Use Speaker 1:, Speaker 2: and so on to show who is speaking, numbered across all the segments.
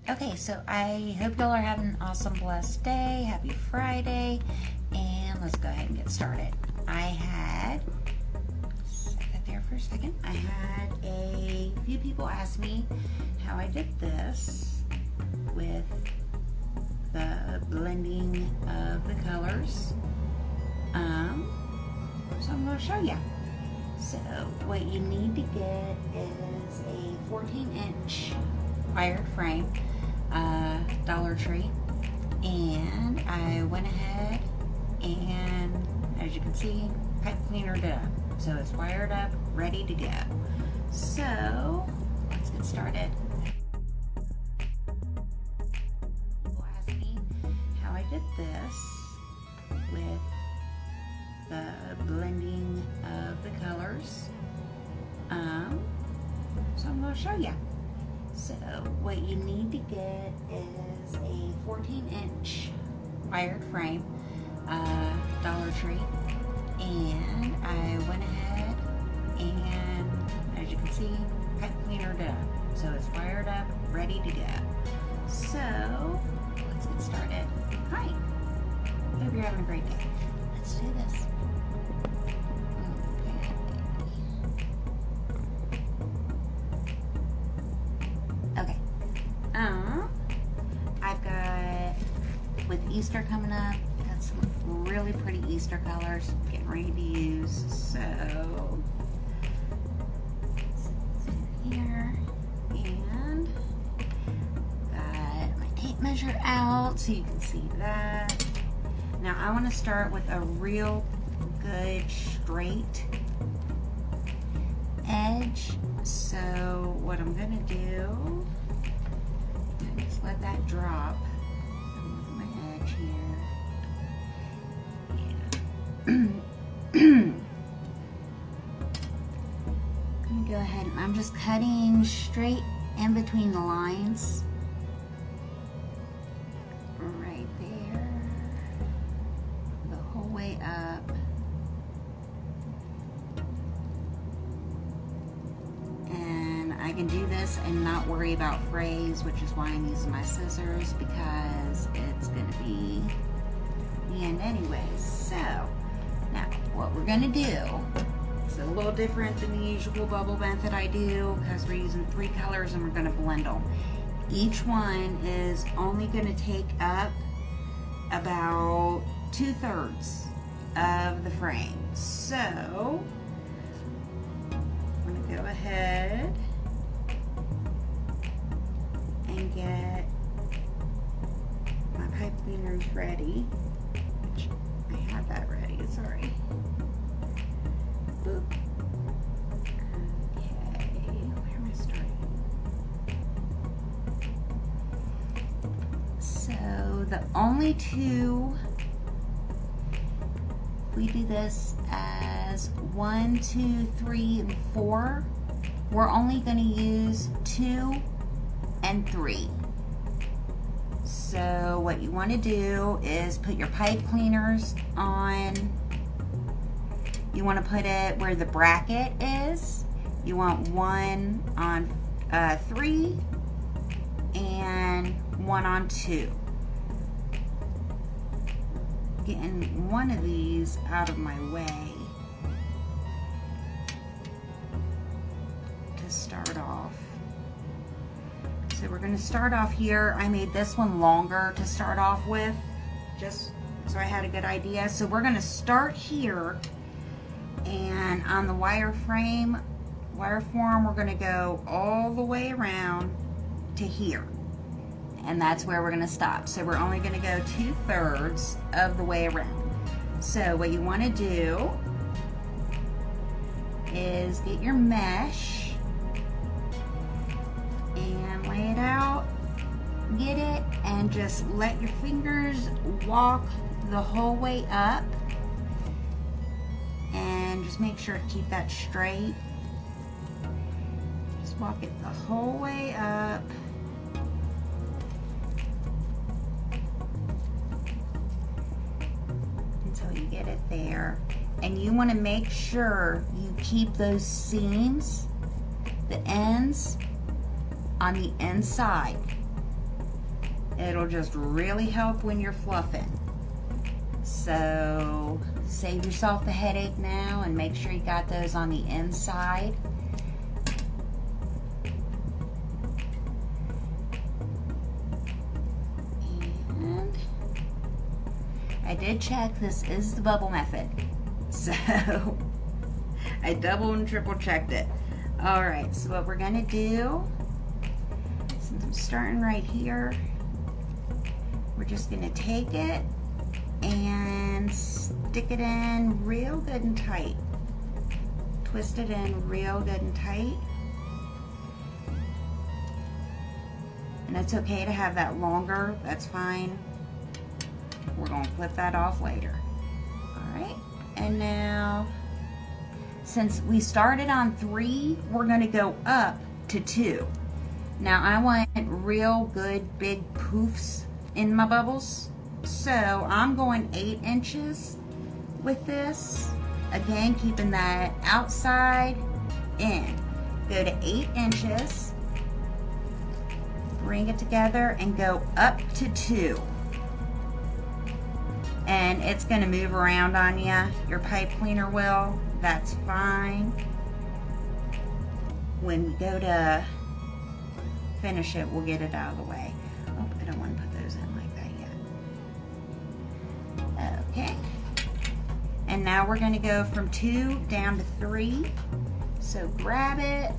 Speaker 1: Okay, so I hope y'all are having an awesome, blessed day. Happy Friday. And let's go ahead and get started. I had, set that there for a second. I had a few people ask me how I did this with the blending of the colors. So I'm going to show you. So what you need to get is a 14-inch wired frame, Dollar Tree, and I went ahead and, as you can see, pipe cleanered it up. So it's wired up, ready to go. So let's get started. People ask me how I did this with the blending of the colors. So I'm going to show you. So what you need to get is a 14-inch wired frame, Dollar Tree, and I went ahead and, as you can see, pipe cleanered it up. So it's wired up, ready to go. So let's get started. Hi, hope you're having a great day. Let's do this. Okay. I've got, with Easter coming up, got some really pretty Easter colors I'm getting ready to use. So, here, and got my tape measure out so you can see that. Now I want to start with a real good straight edge. So what I'm gonna do, just let that drop. My edge here. Yeah. I'm gonna go ahead and I'm just cutting straight in between the lines. Right there. The whole way up. I can do this and not worry about frays, which is why I'm using my scissors, because it's going to be the end anyways. So now what we're going to do is a little different than the usual bubble method I do, because we're using 3 colors and we're going to blend them. Each one is only going to take up about 2/3 of the frame. So I'm going to go ahead and get my pipe cleaners ready, which I have that ready, sorry. Boop. Okay, where am I starting? So the only two, we do this as 1, 2, 3, and 4. We're only going to use 2 and 3. So what you want to do is put your pipe cleaners on. You want to put it where the bracket is. You want 1 on 3 and 1 on 2. Getting one of these out of my way to start off. So we're going to start off here. I made this one longer to start off with, just so I had a good idea. So we're going to start here, and on the wire form, we're going to go all the way around to here. And that's where we're going to stop. So we're only going to go 2/3 of the way around. So what you want to do is get your mesh and lay it out, get it, and just let your fingers walk the whole way up, and just make sure to keep that straight. Just walk it the whole way up. Until you get it there. And you want to make sure you keep those seams, the ends, on the inside. It'll just really help when you're fluffing. So save yourself the headache now and make sure you got those on the inside. And I did check, this is the bubble method. So I double and triple checked it. All right, so what we're gonna do, since I'm starting right here, we're just gonna take it and stick it in real good and tight. Twist it in real good and tight. And it's okay to have that longer, that's fine. We're gonna clip that off later. All right, and now, since we started on 3, we're gonna go up to 2. Now I want real good big poofs in my bubbles. So I'm going 8 inches with this. Again, keeping that outside in. Go to 8 inches, bring it together and go up to 2. And it's gonna move around on you. Your pipe cleaner will, that's fine. When we go to finish it, we'll get it out of the way. Oh, I don't want to put those in like that yet. Okay. And now we're going to go from 2 down to 3. So grab it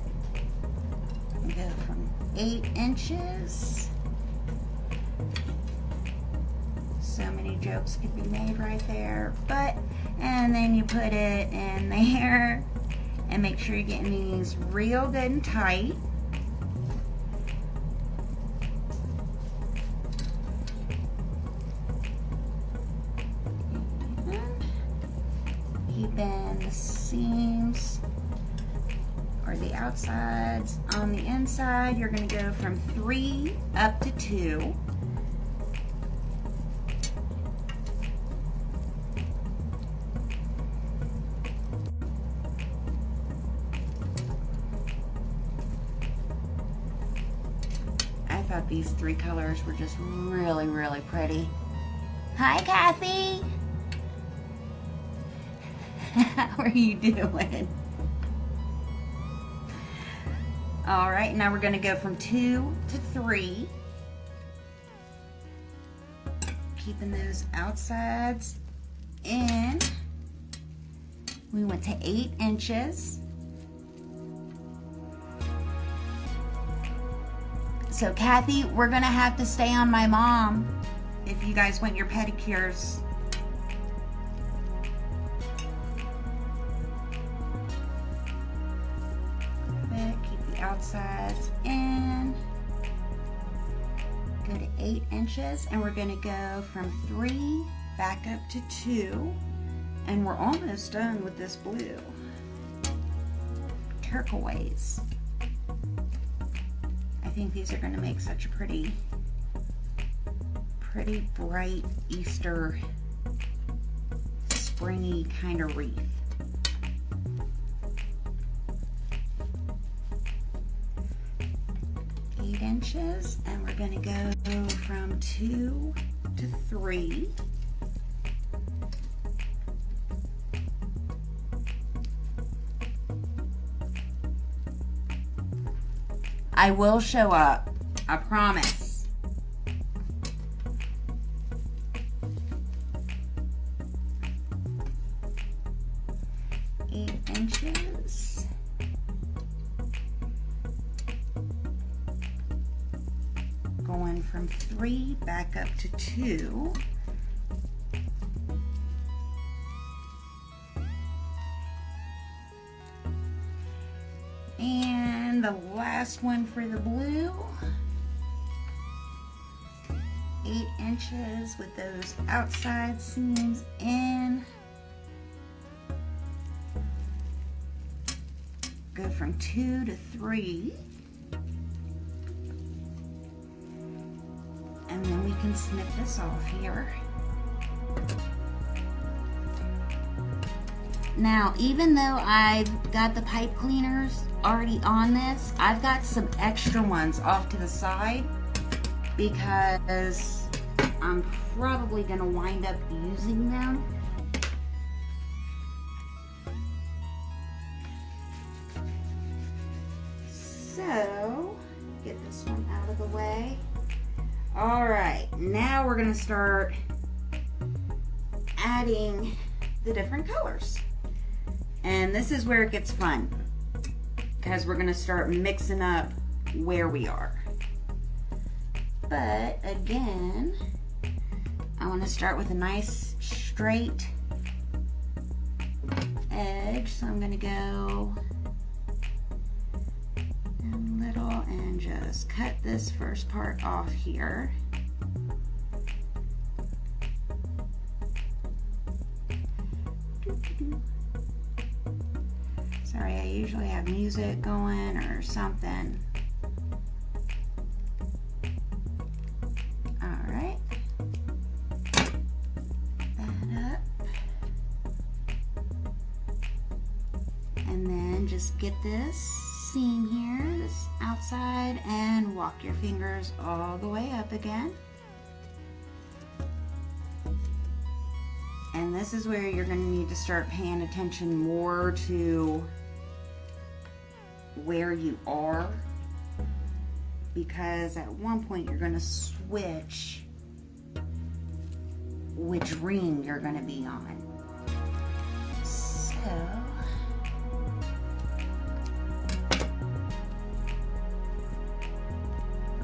Speaker 1: and go from 8 inches. So many jokes could be made right there, but, and then you put it in there and make sure you're getting these real good and tight. Keeping the seams or the outsides on the inside. You're going to go from 3 up to 2. I thought these 3 colors were just really, really pretty. Hi, Kathy. How are you doing? All right, now we're going to go from 2 to 3. Keeping those outsides in. We went to 8 inches. So Kathy, we're going to have to stay on my mom if you guys want your pedicures. Keep the outsides in. Go to 8 inches, and we're going to go from 3 back up to 2, and we're almost done with this blue. Turquoise. I think these are going to make such a pretty bright Easter springy kind of wreath. Inches, and we're going to go from 2 to 3. I will show up, I promise. Eight inches. Going from 3 back up to 2. And the last one for the blue. 8 inches with those outside seams in. Go from 2 to 3. And then we can snip this off here. Now, even though I've got the pipe cleaners already on this, I've got some extra ones off to the side because I'm probably going to wind up using them. So, get this one out of the way. All right, now we're going to start adding the different colors. And this is where it gets fun, because we're going to start mixing up where we are. But again, I want to start with a nice straight edge, so I'm going to go a little and just cut this first part off here. Sorry, I usually have music going or something. Alright. That up. And then just get this seam here, this outside, and walk your fingers all the way up again. And this is where you're going to need to start paying attention more to where you are, because at one point you're going to switch which ring you're going to be on. So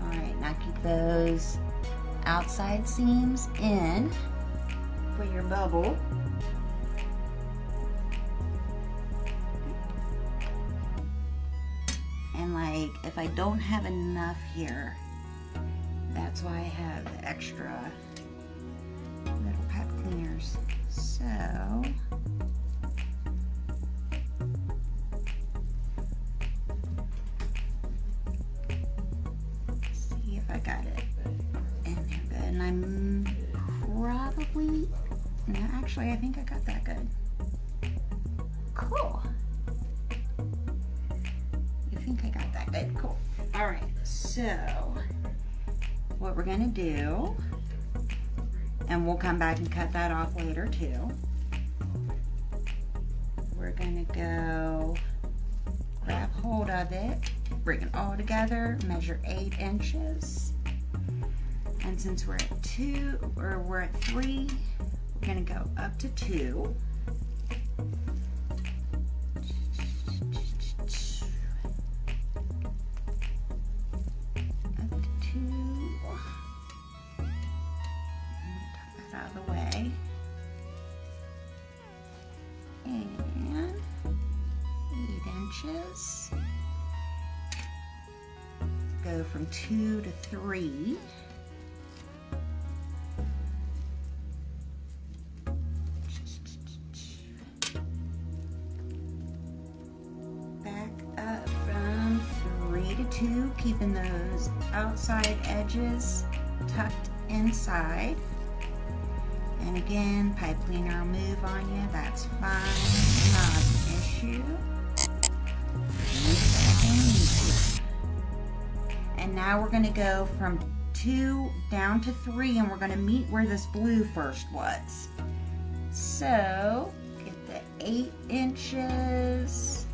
Speaker 1: alright, now keep those outside seams in for your bubble. And like, if I don't have enough here, that's why I have the extra little pipe cleaners. So see if I got it in there good. And I'm probably, no, actually I think I got that good. Cool. I think I got that good. Cool. All right, so what we're gonna do, and we'll come back and cut that off later too, we're gonna go grab hold of it, bring it all together, measure 8 inches, and since we're at 2, or we're at 3, we're gonna go up to 2. Go from 2 to 3. Back up from 3 to 2, keeping those outside edges tucked inside. And again, pipe cleaner will move on you, that's fine, not an issue. And now we're going to go from 2 down to 3, and we're going to meet where this blue first was. So get the 8 inches,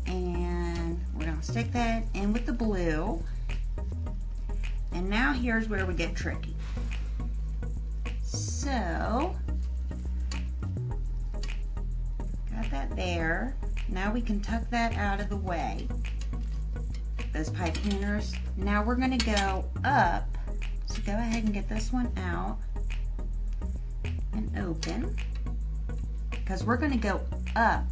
Speaker 1: and we're going to stick that in with the blue. And now here's where we get tricky. So got that there. Now we can tuck that out of the way, those pipe cleaners. Now we're going to go up, so go ahead and get this one out and open, because we're going to go up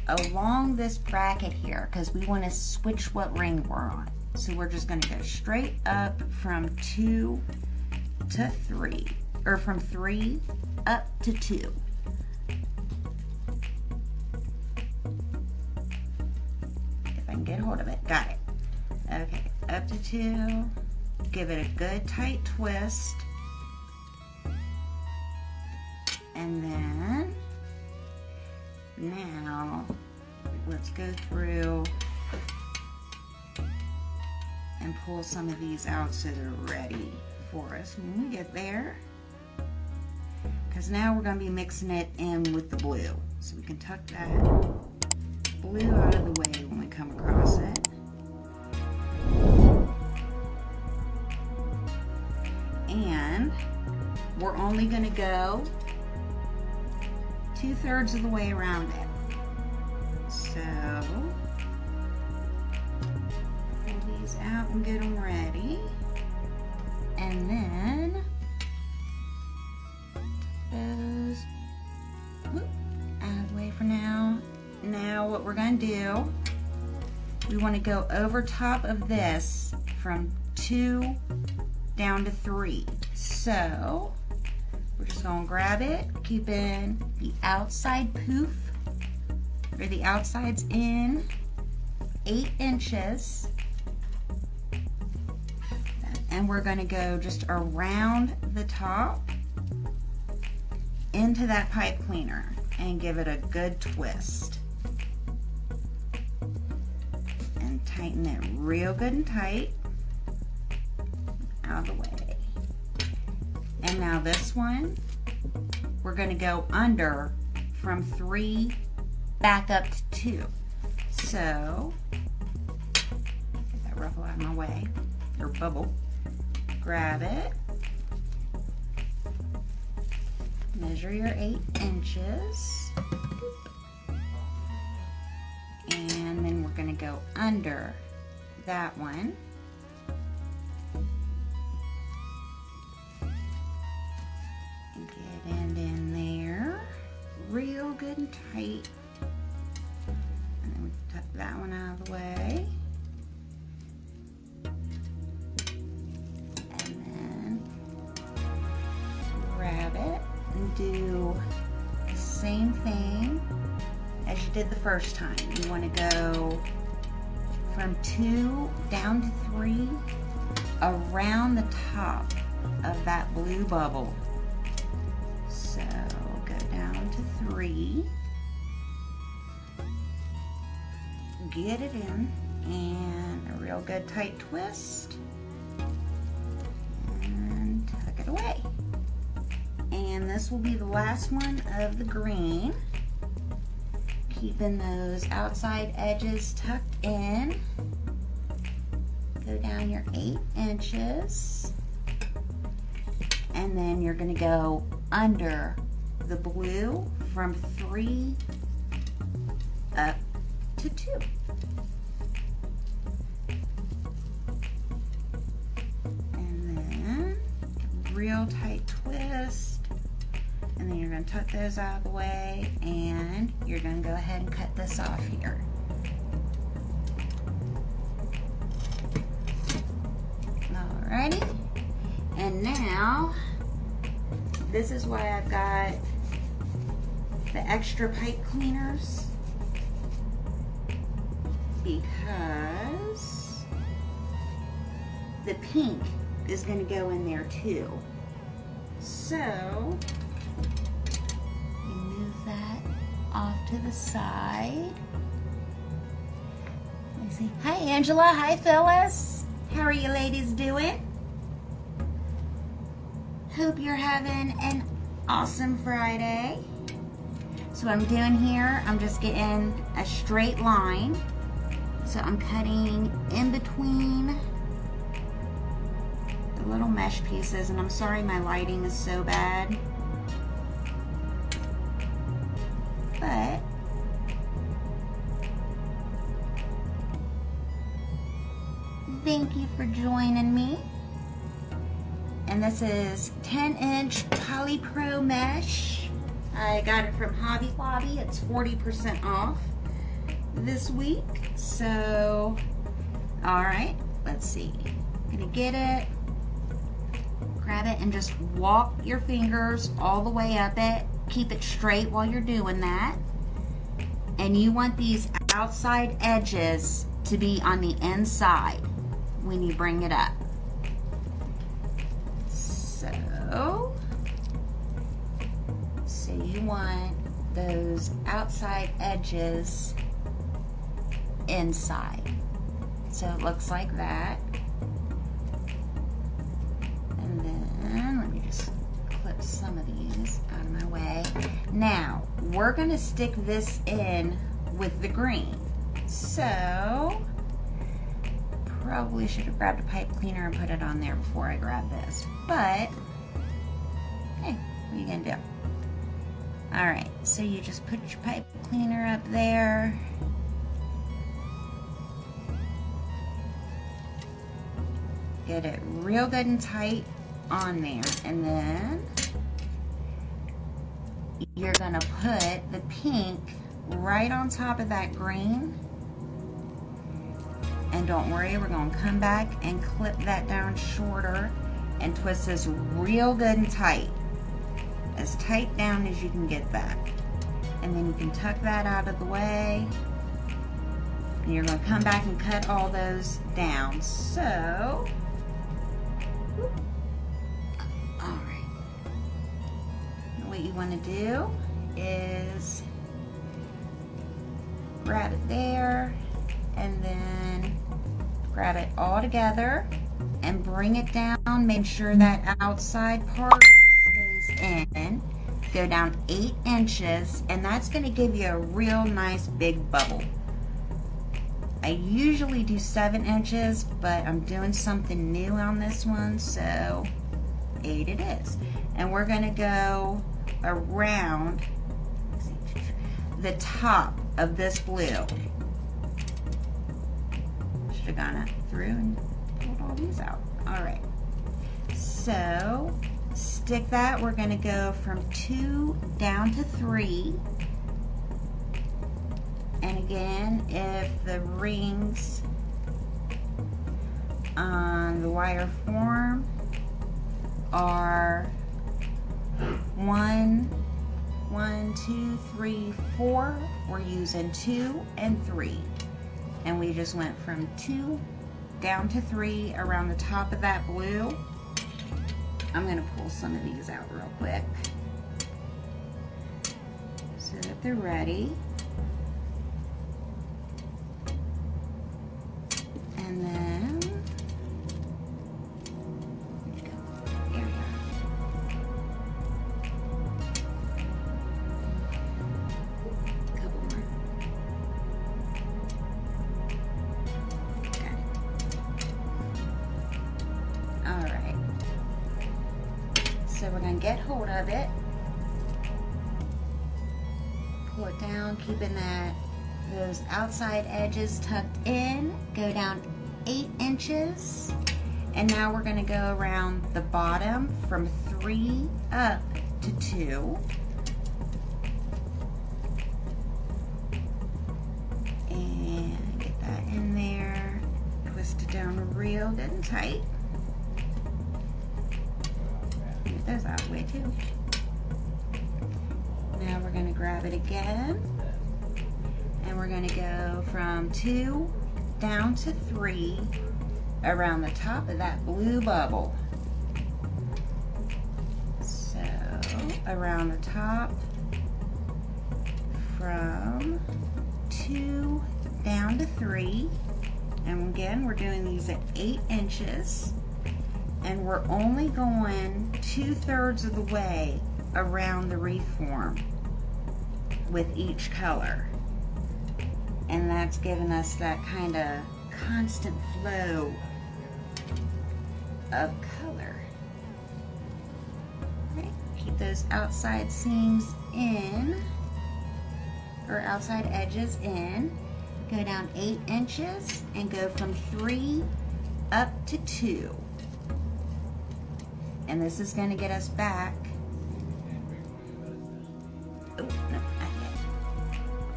Speaker 1: along this bracket here, because we want to switch what ring we're on. So we're just going to go straight up from 2 to 3, or from 3 up to 2. Get hold of it. Got it. Okay, up to 2. Give it a good tight twist. And then now let's go through and pull some of these out so they're ready for us when we get there. Because now we're going to be mixing it in with the blue. So we can tuck that blue out of the way when we come across it. And we're only going to go 2/3 of the way around it. So pull these out and get them ready. And then those out of the way for now. Now what we're going to do, we want to go over top of this from 2 down to 3. So we're just going to grab it, keeping the outside poof, or the outsides in 8 inches. And we're going to go just around the top into that pipe cleaner and give it a good twist. And tighten it real good and tight. Out of the way. And now this one, we're going to go under from 3 back up to 2. So, get that ruffle out of my way, or bubble. Grab it. Measure your 8 inches. And then we're going to go under that one. Get it in there. Real good and tight. And then we tuck that one out of the way. And then grab it and do the same thing as you did the first time. You want to go from 2 down to 3 around the top of that blue bubble. So go down to 3, get it in, and a real good tight twist, and tuck it away. And this will be the last one of the green. Keeping those outside edges tucked in. Go down your 8 inches. And then you're going to go under the blue from 3 up to 2. And then real tight twist. And then you're going to tuck those out of the way, and you're going to go ahead and cut this off here. Alrighty. And now, this is why I've got the extra pipe cleaners, because the pink is going to go in there too. So, move that off to the side. Let me see. Hi Angela, hi Phyllis. How are you ladies doing? Hope you're having an awesome Friday. So what I'm doing here, I'm just getting a straight line. So I'm cutting in between the little mesh pieces, and I'm sorry my lighting is so bad. But thank you for joining me. And this is 10-inch Polypro mesh. I got it from Hobby Lobby. It's 40% off this week. So, all right, let's see. I'm gonna get it, grab it, and just walk your fingers all the way up it. Keep it straight while you're doing that. And you want these outside edges to be on the inside when you bring it up. So you want those outside edges inside. So it looks like that. Now, we're gonna stick this in with the green. So, probably should have grabbed a pipe cleaner and put it on there before I grabbed this. But, hey, what are you gonna do? All right, so you just put your pipe cleaner up there. Get it real good and tight on there, and then you're gonna put the pink right on top of that green. And don't worry, we're gonna come back and clip that down shorter and twist this real good and tight. As tight down as you can get that. And then you can tuck that out of the way. And you're gonna come back and cut all those down. So, all right. What you wanna do is grab it there and then grab it all together and bring it down. Make sure that outside part stays in. Go down 8 inches, and that's going to give you a real nice big bubble. I usually do 7 inches, but I'm doing something new on this one, so 8 it is. And we're going to go around the top of this blue. Should have gone up through and pulled all these out. All right. So stick that. We're going to go from 2 down to 3. And again, if the rings on the wire form are 1, 2, 3, 4, we're using 2 and 3. And we just went from 2 down to 3 around the top of that blue. I'm going to pull some of these out real quick so that they're ready. And then, there we go. A couple more. Okay. All right. So we're going to get hold of it, pull it down, keeping those outside edges tucked in, go down 8 inches, and now we're going to go around the bottom from 3 up to 2. And get that in there, twist it down real good and tight. Get those out of the way too. Now we're going to grab it again, and we're going to go from 2 down to 3 around the top of that blue bubble. So around the top from 2 down to 3, and again we're doing these at 8 inches, and we're only going 2/3 of the way around the wreath form with each color. And that's giving us that kind of constant flow of color. Right. Keep those outside seams in, or outside edges in. Go down 8 inches and go from 3 up to 2. And this is going to get us back. Oh, no, not yet.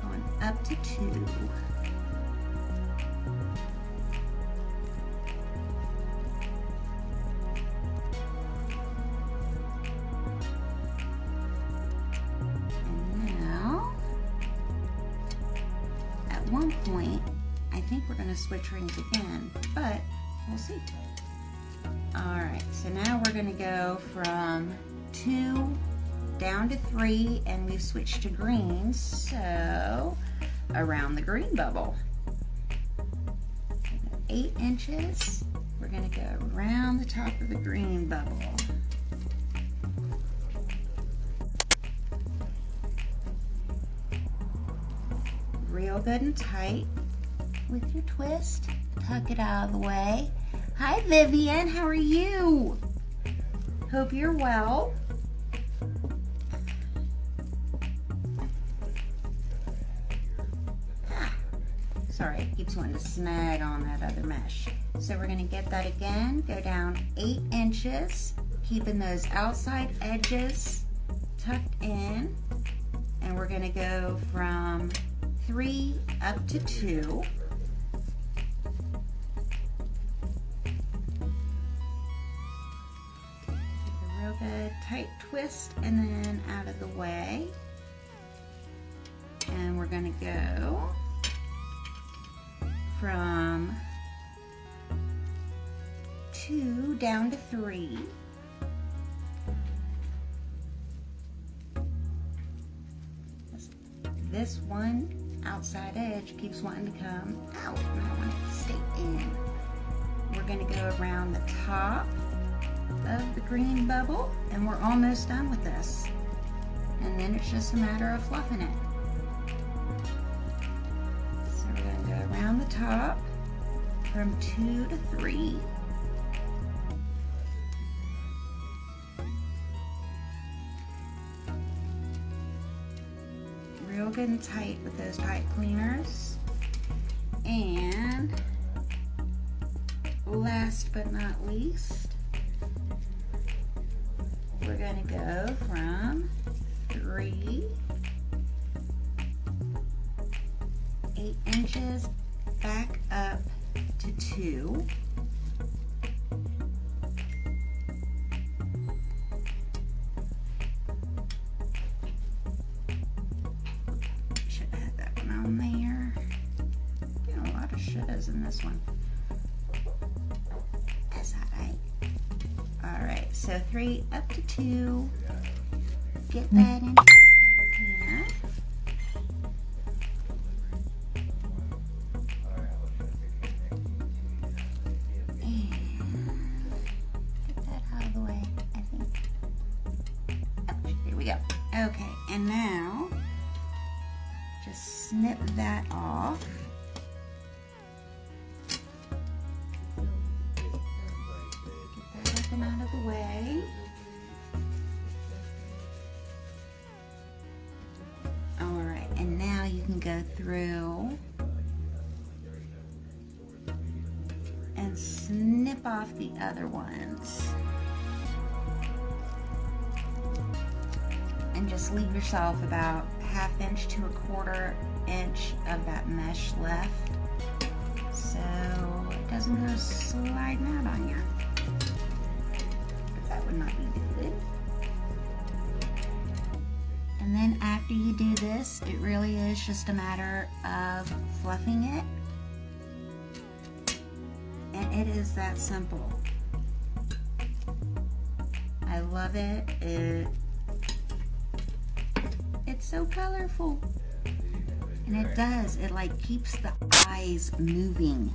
Speaker 1: Going up to 2. And now, at one point, I think we're going to switch rings again, but we'll see. Alright, so now we're going to go from 2 down to 3, and we've switched to green, so around the green bubble. 8 inches, we're going to go around the top of the green bubble. good and tight with your twist. Tuck it out of the way. Hi Vivian, how are you? Hope you're well. Sorry, it keeps wanting to snag on that other mesh. So we're gonna get that again, go down 8 inches, keeping those outside edges tucked in, and we're gonna go from 3 up to 2. A real good tight twist and then out of the way. And we're gonna go from 2 down to 3. This one outside edge keeps wanting to come out, and I want it to stay in. We're going to go around the top of the green bubble, and we're almost done with this. And then it's just a matter of fluffing it. So we're going to go around the top from 2 to 3. Real good and tight with those pipe cleaners. And last but not least, we're going to go from 3, 8 inches back up to 2. Should have had that one on there. Getting a lot of shouldas in this one. That's alright. Alright, so 3 up to 2. Get that into the pipe cleaner. Okay, and now just snip that off. Get that up and out of the way. Alright, and now you can go through and snip off the other ones. And just leave yourself about 1/2 inch to 1/4 inch of that mesh left, so it doesn't go sliding out on you. But that would not be good. And then after you do this, it really is just a matter of fluffing it, and it is that simple. I love it. It's so colorful, and it does, it like keeps the eyes moving.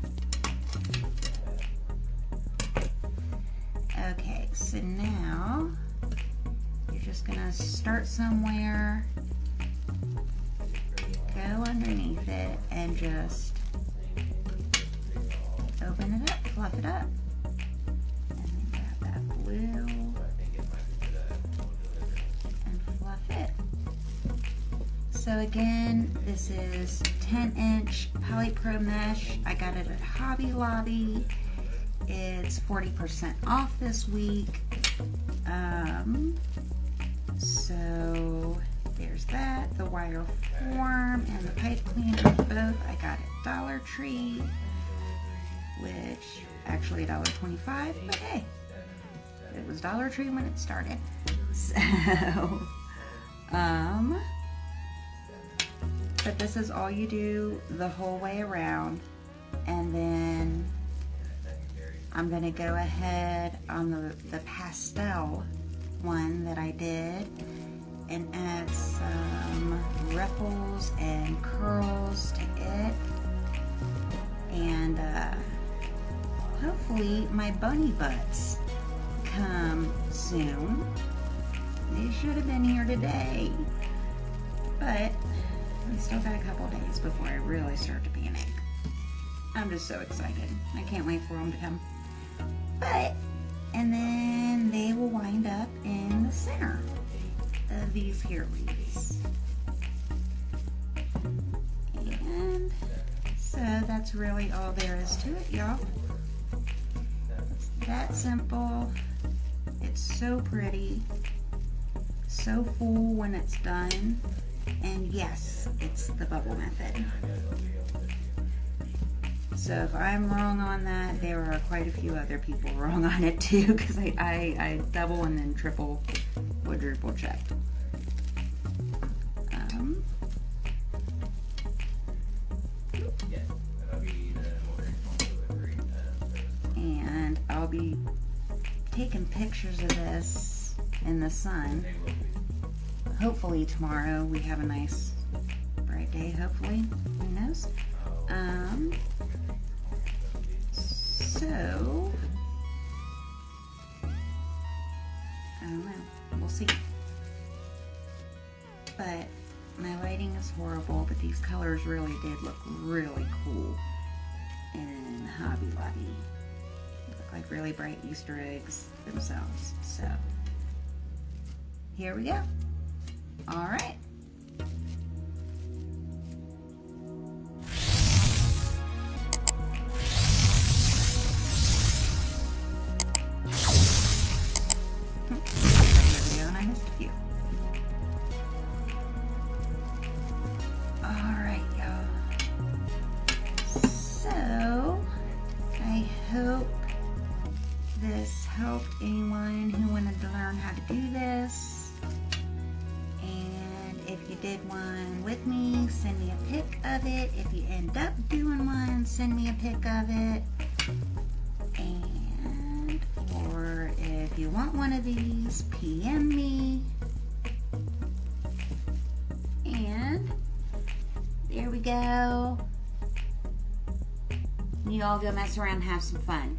Speaker 1: Okay, so now you're just gonna start somewhere, go underneath it, and just open it up, fluff it up, and then grab that blue and fluff it. So again, this is 10-inch Polypro mesh. I got it at Hobby Lobby. It's 40% off this week. So there's that. The wire form and the pipe cleaner, both I got at Dollar Tree, which actually $1.25, but hey, it was Dollar Tree when it started. So, but this is all you do the whole way around, and then I'm gonna go ahead on the pastel one that I did and add some ruffles and curls to it, and hopefully my bunny butts come soon. They should have been here today, but We still got a couple days before I really start to panic. I'm just so excited. I can't wait for them to come. And then they will wind up in the center of these here wreaths. And so that's really all there is to it, y'all. It's that simple. It's so pretty, so full when it's done. And yes, it's the bubble method. So if I'm wrong on that, there are quite a few other people wrong on it too, because I double and then triple, quadruple checked. And I'll be taking pictures of this in the sun. Hopefully tomorrow we have a nice bright day, hopefully, who knows. So, I don't know, we'll see. But my lighting is horrible, but these colors really did look really cool in Hobby Lobby. They look like really bright Easter eggs themselves. So, here we go. All right. Hope this helped anyone who wanted to learn how to do this. And if you did one with me, send me a pic of it. If you end up doing one, send me a pic of it. And or if you want one of these, PM me. And there we go. You all go mess around and have some fun.